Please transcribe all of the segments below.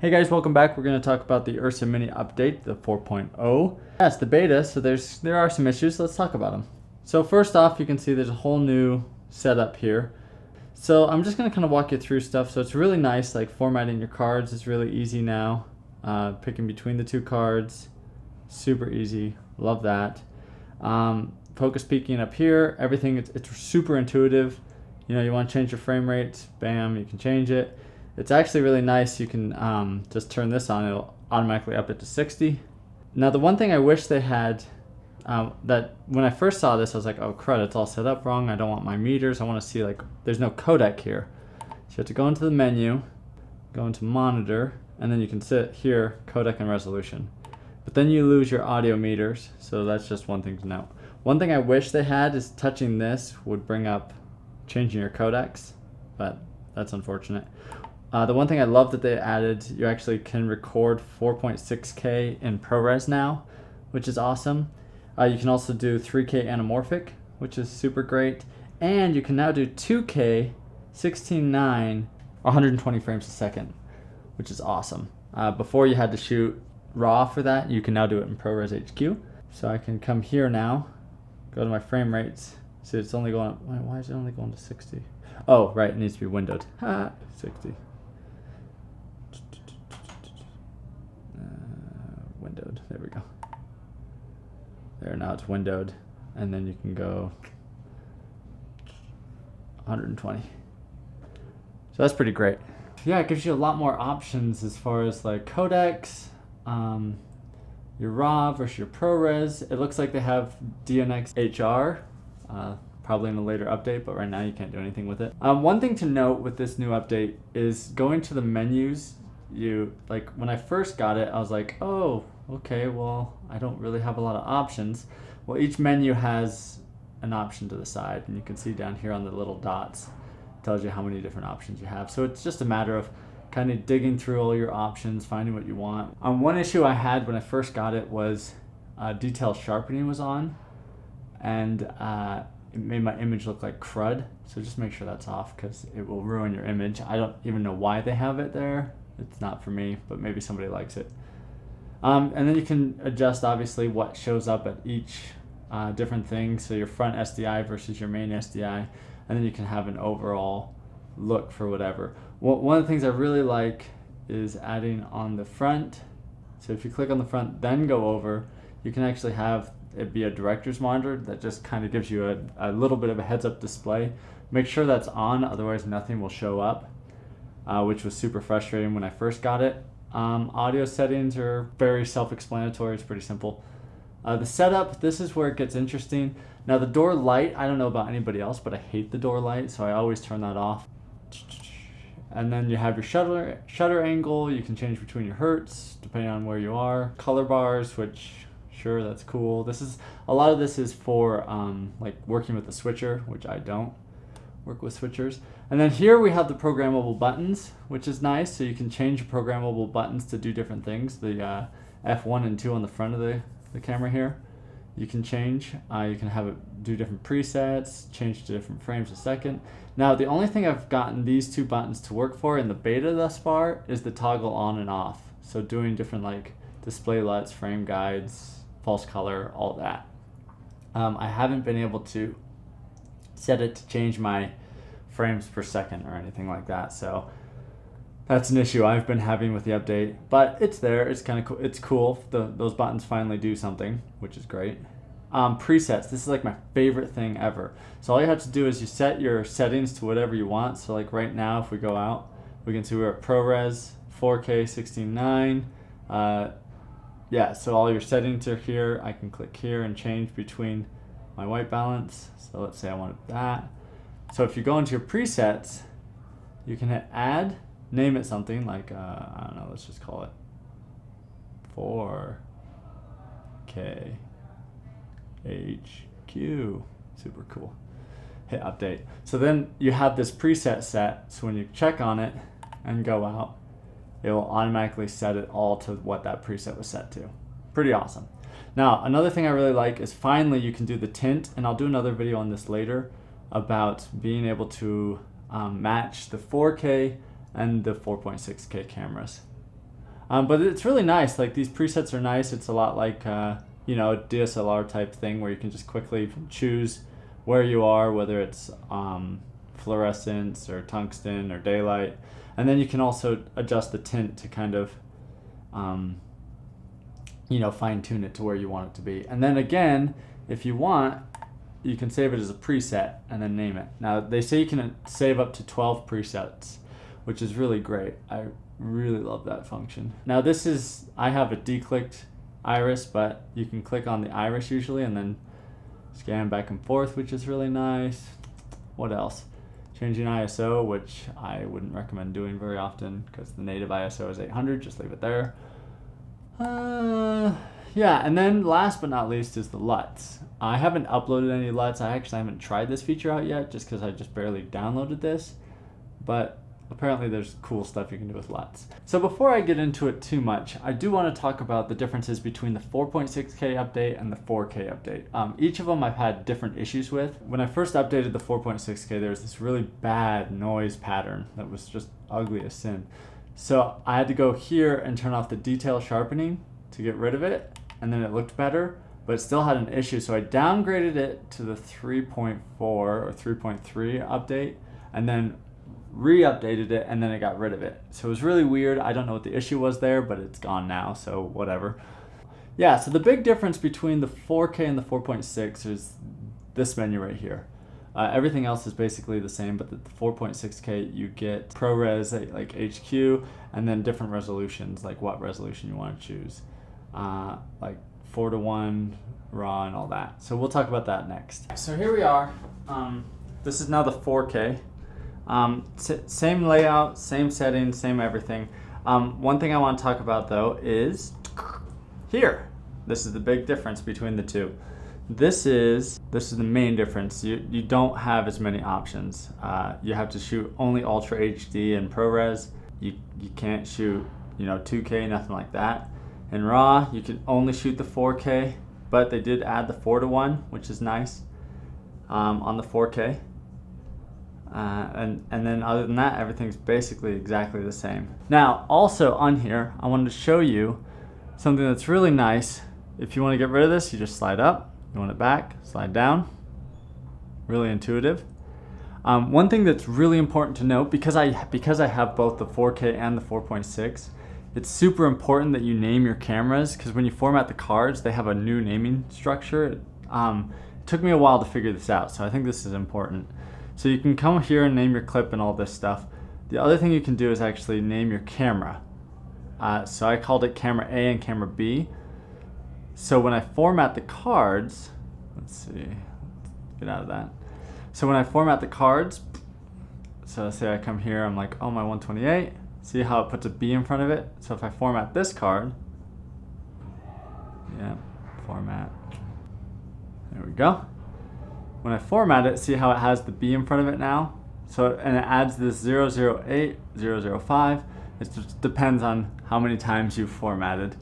Hey guys, welcome back. We're going to talk about the Ursa Mini update, the 4.0. Yes, the beta, so there are some issues. Let's talk about them. So first off, you can see there's a whole new setup here. So I'm just going to kind of walk you through stuff. So it's really nice, like formatting your cards is really easy now. Picking between the two cards, super easy. Love that. Focus peaking up here, everything, it's super intuitive. You know, you want to change your frame rate, bam, you can change it. It's actually really nice. You can just turn this on, it'll automatically up it to 60. Now the one thing I wish they had, that when I first saw this I was like, oh crud, it's all set up wrong. I don't want my meters. I want to see, like, there's no codec here. So you have to go into the menu, go into monitor, and then you can sit here, codec and resolution. But then you lose your audio meters, so that's just one thing to note. One thing I wish they had is touching this would bring up changing your codecs, but that's unfortunate. The one thing I love that they added, you actually can record 4.6K in ProRes now, which is awesome. You can also do 3K anamorphic, which is super great. And you can now do 2K, 16:9, 120 frames a second, which is awesome. Before you had to shoot RAW for that, you can now do it in ProRes HQ. So I can come here now, go to my frame rates. See, it's only going, why is it only going to 60? Oh, right, it needs to be windowed. 60. Windowed, there we go. There, now it's windowed. And then you can go 120. So that's pretty great. Yeah, it gives you a lot more options as far as like codecs, your RAW versus your ProRes. It looks like they have DNX HR, probably in a later update, but right now you can't do anything with it. One thing to note with this new update is going to the menus. Like when I first got it, I was like, oh, okay, well, I don't really have a lot of options. Well, each menu has an option to the side, and you can see down here on the little dots, it tells you how many different options you have. So it's just a matter of kind of digging through all your options, finding what you want. One issue I had when I first got it was detail sharpening was on, and it made my image look like crud. So just make sure that's off because it will ruin your image. I don't even know why they have it there. It's not for me, but maybe somebody likes it. And then you can adjust obviously what shows up at each different thing. So your front SDI versus your main SDI, and then you can have an overall look for whatever. One of the things I really like is adding on the front. So if you click on the front, then go over, you can actually have it be a director's monitor that just kind of gives you a little bit of a heads-up display. Make sure that's on, otherwise nothing will show up, which was super frustrating when I first got it. Audio settings are very self-explanatory. It's pretty simple. The setup, this is where it gets interesting. Now the door light, I don't know about anybody else, but I hate the door light, so I always turn that off. And then you have your shutter angle. You can change between your hertz depending on where you are. Color bars, which sure, that's cool. A lot of this is for like working with the switcher, which I don't work with switchers. And then here we have the programmable buttons, which is nice. So you can change your programmable buttons to do different things. The F1 and 2 on the front of the camera here, you can change. You can have it do different presets, change to different frames a second. Now the only thing I've gotten these two buttons to work for in the beta thus far is the toggle on and off. So doing different like display LUTs, frame guides, false color, all that. I haven't been able to set it to change my frames per second or anything like that, so that's an issue I've been having with the update, but it's there. It's kind of cool. It's cool. Those buttons finally do something, which is great. Presets, this is like my favorite thing ever. So all you have to do is you set your settings to whatever you want. So like right now, if we go out, we can see we're at ProRes, 4K, 16:9. Yeah, so all your settings are here. I can click here and change between my white balance. So let's say I wanted that. So if you go into your presets, you can hit add, name it something like, I don't know, let's just call it 4K HQ. Super cool. Hit update. So then you have this preset set. So when you check on it and go out, it will automatically set it all to what that preset was set to. Pretty awesome. Now, another thing I really like is finally you can do the tint, and I'll do another video on this later about being able to match the 4K and the 4.6K cameras. But it's really nice. Like these presets are nice. It's a lot like you know, a DSLR type thing where you can just quickly choose where you are, whether it's fluorescence or tungsten or daylight, and then you can also adjust the tint to kind of you know, fine tune it to where you want it to be. And then again, if you want, you can save it as a preset and then name it. Now they say you can save up to 12 presets, which is really great. I really love that function. Now this is, I have a declicked iris, but you can click on the iris usually and then scan back and forth, which is really nice. What else? Changing ISO, which I wouldn't recommend doing very often because the native ISO is 800, just leave it there. Yeah, and then last but not least is the LUTs. I haven't uploaded any LUTs. I actually haven't tried this feature out yet just because I just barely downloaded this, but apparently there's cool stuff you can do with LUTs. So before I get into it too much, I do want to talk about the differences between the 4.6K update and the 4K update. Each of them I've had different issues with. When I first updated the 4.6K, there was this really bad noise pattern that was just ugly as sin. So I had to go here and turn off the detail sharpening to get rid of it, and then it looked better, but it still had an issue. So I downgraded it to the 3.4 or 3.3 update, and then re-updated it, and then it got rid of it. So it was really weird. I don't know what the issue was there, but it's gone now, so whatever. Yeah, so the big difference between the 4K and the 4.6 is this menu right here. Everything else is basically the same, but the 4.6K you get ProRes like HQ, and then different resolutions, like what resolution you want to choose, like 4:1 RAW and all that. So we'll talk about that next. So here we are. This is now the 4K. Same layout, same settings, same everything. One thing I want to talk about though is here. This is the big difference between the two. This is the main difference. You don't have as many options. You have to shoot only Ultra HD and ProRes. You can't shoot, you know, 2K, nothing like that. In RAW, you can only shoot the 4K, but they did add the 4:1, which is nice on the 4K. And then other than that, everything's basically exactly the same. Now, also on here, I wanted to show you something that's really nice. If you want to get rid of this, you just slide up. You want it back, slide down. Really intuitive. One thing that's really important to note, because I have both the 4K and the 4.6, it's super important that you name your cameras, because when you format the cards, they have a new naming structure. It took me a while to figure this out, so I think this is important. So you can come here and name your clip and all this stuff. The other thing you can do is actually name your camera. So I called it camera A and camera B. So when I format the cards, let's see, let's get out of that. So when I format the cards, so say I come here, I'm like, oh, my 128, see how it puts a B in front of it? So if I format this card, yeah, format, there we go. When I format it, see how it has the B in front of it now? So, and it adds this 008, 005. It just depends on how many times you've formatted,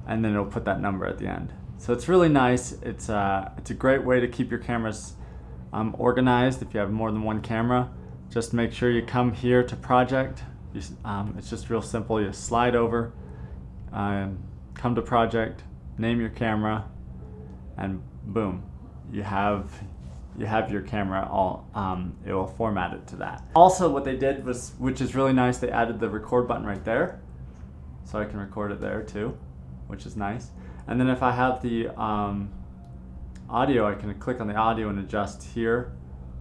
and then it'll put that number at the end. So it's really nice. It's a great way to keep your cameras organized if you have more than one camera. Just make sure you come here to project. It's just real simple. You slide over, come to project, name your camera, and boom, you have your camera all, it will format it to that. Also what they did was, which is really nice, they added the record button right there. So I can record it there too, which is nice. And then if I have the audio, I can click on the audio and adjust here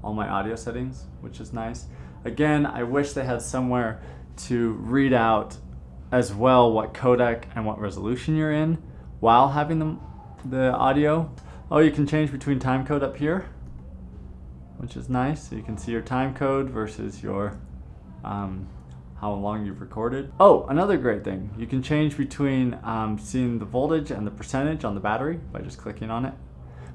all my audio settings, which is nice. Again, I wish they had somewhere to read out as well what codec and what resolution you're in while having the audio. Oh, you can change between time code up here, which is nice. So you can see your time code versus your how long you've recorded. Oh, another great thing, you can change between seeing the voltage and the percentage on the battery by just clicking on it,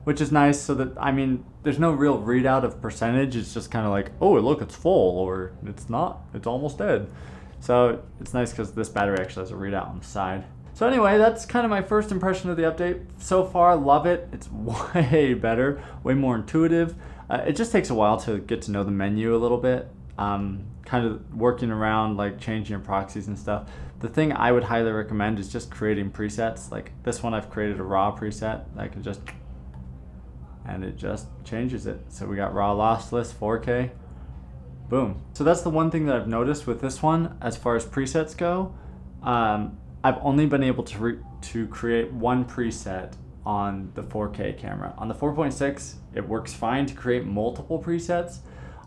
which is nice. So that, I mean, there's no real readout of percentage. It's just kind of like, oh, look, it's full, or it's not, it's almost dead. So it's nice because this battery actually has a readout on the side. So anyway, that's kind of my first impression of the update. So far, love it. It's way better, way more intuitive. It just takes a while to get to know the menu a little bit, kind of working around like changing your proxies and stuff, the thing I would highly recommend is just creating presets. Like this one, I've created a raw preset that I can just, and it just changes it. So we got raw lossless 4K, boom. So that's the one thing that I've noticed with this one as far as presets go. I've only been able to create one preset on the 4K camera. On the 4.6, it works fine to create multiple presets.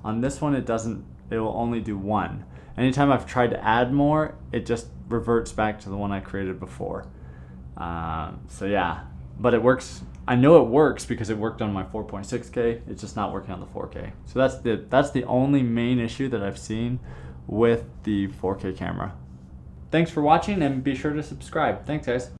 On this one, it doesn't. It will only do one. Anytime I've tried to add more, it just reverts back to the one I created before. So yeah, but it works. I know it works because it worked on my 4.6K. It's just not working on the 4K. So that's the only main issue that I've seen with the 4K camera. Thanks for watching, and be sure to subscribe. Thanks, guys.